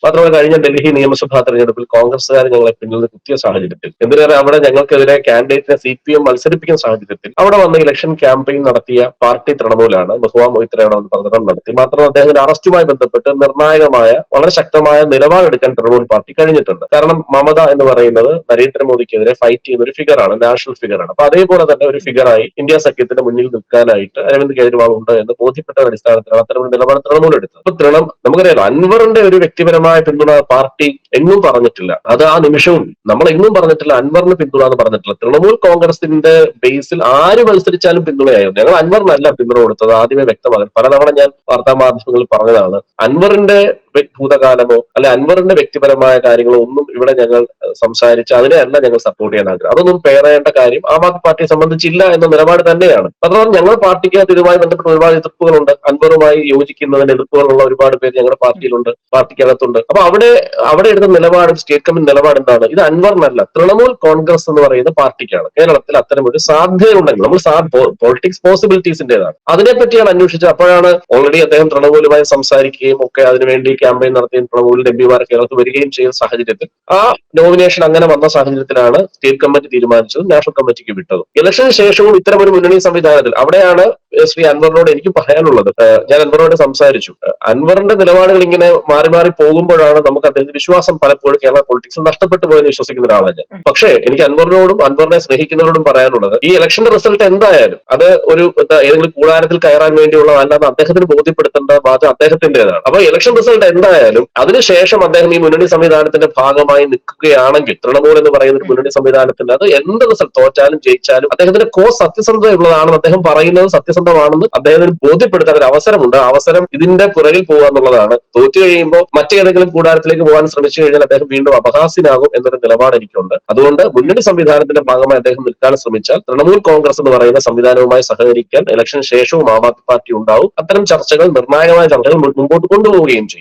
മാത്രമല്ല കഴിഞ്ഞ ഡൽഹി നിയമസഭാ തെരഞ്ഞെടുപ്പിൽ കോൺഗ്രസ്സുകാർ ഞങ്ങളെ പിന്നിൽ നിന്ന് കുത്തിയ സാഹചര്യത്തിൽ, എന്തിനേറെ അവിടെ ഞങ്ങൾക്കെതിരെ കാൻഡിഡേറ്റിനെ CPM മത്സരിപ്പിക്കുന്ന സാഹചര്യത്തിൽ അവിടെ വന്ന് ഇലക്ഷൻ ക്യാമ്പയിൻ നടത്തിയ പാർട്ടി തൃണമൂലാണ്. ബഹുവ മൊയ്ത്രയാണ് വന്ന് പ്രകടനം നടത്തി. മാത്രമല്ല അദ്ദേഹത്തിന്റെ അറസ്റ്റുമായി ബന്ധപ്പെട്ട് നിർണായകമായ വളരെ ശക്തമായ നിലപാടെടുക്കാൻ തൃണമൂൽ പാർട്ടി കഴിഞ്ഞിട്ടുണ്ട്. കാരണം മമത എന്ന് പറയുന്നത് നരേന്ദ്രമോദിക്കെതിരെ ഫൈറ്റ് ചെയ്യുന്ന ഒരു ഫിഗറാണ്, നാഷണൽ ഫിഗറാണ്. അപ്പൊ അതേപോലെ തന്നെ ഒരു ഫിഗറായി ഇന്ത്യ സഖ്യത്തിന്റെ മുന്നിൽ നിൽക്കാനായിട്ട് അരവിന്ദ് കെജ്രിവാൾ ഉണ്ട് എന്ന് ബോധ്യപ്പെട്ട അടിസ്ഥാനത്തിലാണ് അത്തരം ഒരു നിലപാട് തൃണമൂൽ എടുത്തത്. അപ്പൊ നമുക്കറിയാലോ, അൻവറിന്റെ ഒരു വ്യക്തിപരമായ പിന്തുണ പാർട്ടി എങ്ങും പറഞ്ഞിട്ടില്ല. അത് ആ നിമിഷവും നമ്മൾ എങ്ങും പറഞ്ഞിട്ടില്ല അൻവറിന് പിന്തുണ എന്ന് പറഞ്ഞിട്ടില്ല. തൃണമൂൽ കോൺഗ്രസിന്റെ ബേസിൽ ആര് മത്സരിച്ചാലും പിന്തുണയായിരുന്നു. ഞങ്ങൾ അൻവറിനല്ല പിന്തുണ കൊടുത്തത്, ആദ്യമേ വ്യക്തമാകും. പലതവണ ഞാൻ വാർത്താ മാധ്യമങ്ങളിൽ പറഞ്ഞതാണ്. അൻവറിന്റെ ഭൂതകാലമോ അല്ലെ അൻവറിന്റെ വ്യക്തിപരമായ കാര്യങ്ങളോ ഒന്നും ഇവിടെ ഞങ്ങൾ സംസാരിച്ച് അതിനെയല്ല ഞങ്ങൾ സപ്പോർട്ട് ചെയ്യാൻ ആഗ്രഹം. അതൊന്നും പേറേണ്ട കാര്യം ആം ആദ്മി പാർട്ടിയെ സംബന്ധിച്ചില്ല എന്ന നിലപാട് തന്നെയാണ്. അതുകൊണ്ട് ഞങ്ങൾ പാർട്ടിക്കകത്ത് ഇതുമായി ബന്ധപ്പെട്ട ഒരുപാട് എതിർപ്പുകളുണ്ട്. അൻവറുമായി യോജിക്കുന്നതിന് എതിർപ്പുകളുള്ള ഒരുപാട് പേര് ഞങ്ങളുടെ പാർട്ടിയിലുണ്ട്, പാർട്ടിക്കകത്തുണ്ട്. അപ്പൊ അവിടെ എടുത്ത നിലപാട്, സ്റ്റേറ്റ് കമ്മിറ്റി നിലപാട് എന്താണ്? ഇത് അൻവറിനല്ല, തൃണമൂൽ കോൺഗ്രസ് എന്ന് പറയുന്ന പാർട്ടിക്കാണ്. കേരളത്തിൽ അത്തരം ഒരു സാധ്യതയുണ്ടെങ്കിൽ നമ്മൾ പൊളിറ്റിക്സ് പോസിബിലിറ്റീസിന്റേതാണ്, അതിനെപ്പറ്റിയാണ് അന്വേഷിച്ചത്. അപ്പോഴാണ് ഓൾറെഡി അദ്ദേഹം തൃണമൂലുമായി സംസാരിക്കുകയും ഒക്കെ അതിനുവേണ്ടി ക്യാമ്പയിൻ നടത്തിയ തൃണമൂലിൽ എംപിമാർ കേരളത്തിൽ വരികയും ചെയ്ത സാഹചര്യത്തിൽ ആ നോമിനേഷൻ അങ്ങനെ വന്ന സാഹചര്യത്തിലാണ് സ്റ്റേറ്റ് കമ്മിറ്റി തീരുമാനിച്ചത് നാഷണൽ കമ്മിറ്റിക്ക് വിട്ടത്. ഇലക്ഷന് ശേഷവും ഇത്തരം ഒരു മുന്നണി സംവിധാനത്തിൽ അവിടെയാണ് ശ്രീ അൻവറിനോട് എനിക്ക് പറയാനുള്ളത്. ഞാൻ അൻവറിനോട് സംസാരിച്ചു. അൻവറിന്റെ നിലപാടുകൾ ഇങ്ങനെ മാറി മാറി പോകുമ്പോഴാണ് നമുക്ക് അദ്ദേഹത്തിന്റെ വിശ്വാസം പലപ്പോഴും കേരള പൊളിറ്റിക്സിൽ നഷ്ടപ്പെട്ടു പോയെന്ന് വിശ്വസിക്കുന്ന ഒരാളാണ് ഞാൻ. പക്ഷേ എനിക്ക് അൻവറിനോടും അൻവറിനെ സ്നേഹിക്കുന്നവരോടും പറയാനുള്ളത്, ഈ ഇലക്ഷന്റെ റിസൾട്ട് എന്തായാലും അത് ഒരു ഏതെങ്കിലും കൂടാരത്തിൽ കയറാൻ വേണ്ടിയുള്ളതല്ലാതെ അദ്ദേഹത്തിന് ബോധ്യപ്പെടുത്തേണ്ട ബാധ്യത അദ്ദേഹത്തിന്റേതാണ്. അപ്പൊ ഇലക്ഷൻ റിസൾട്ട് എന്തായാലും അതിനുശേഷം അദ്ദേഹം ഈ മുന്നണി സംവിധാനത്തിന്റെ ഭാഗമായി നിൽക്കുകയാണെങ്കിൽ, തൃണമൂൽ എന്ന് പറയുന്ന ഒരു മുന്നണി സംവിധാനത്തിന്റെ അത് എന്ത് റിസൾട്ട് തോറ്റാലും ജയിച്ചാലും അദ്ദേഹത്തിന്റെ കോസ് സത്യസന്ധതയുള്ളതാണെന്ന് അദ്ദേഹം പറയുന്നത് സത്യസന്ധമാണെന്ന് അദ്ദേഹത്തിന് ബോധ്യപ്പെടുത്താൻ ഒരു അവസരമുണ്ട്. ആ അവസരം ഇതിന്റെ പുറകിൽ പോകുക എന്നുള്ളതാണ്. തോറ്റു കഴിയുമ്പോൾ മറ്റേതെങ്കിലും കൂടാരത്തിലേക്ക് പോകാൻ ശ്രമിച്ചു കഴിഞ്ഞാൽ അദ്ദേഹം വീണ്ടും അപഹാസ്യനാകും എന്നൊരു നിലപാട് എനിക്കുണ്ട്. അതുകൊണ്ട് മുന്നണി സംവിധാനത്തിന്റെ ഭാഗമായി അദ്ദേഹം നിൽക്കാൻ ശ്രമിച്ചാൽ തൃണമൂൽ കോൺഗ്രസ് എന്ന് പറയുന്ന സംവിധാനവുമായി സഹകരിക്കാൻ ഇലക്ഷന് ശേഷവും ആം ആദ്മി പാർട്ടി ഉണ്ടാവും. അത്തരം ചർച്ചകൾ, നിർണായകമായ ചർച്ചകൾ മുമ്പോട്ട് കൊണ്ടുപോവുകയും ചെയ്യും.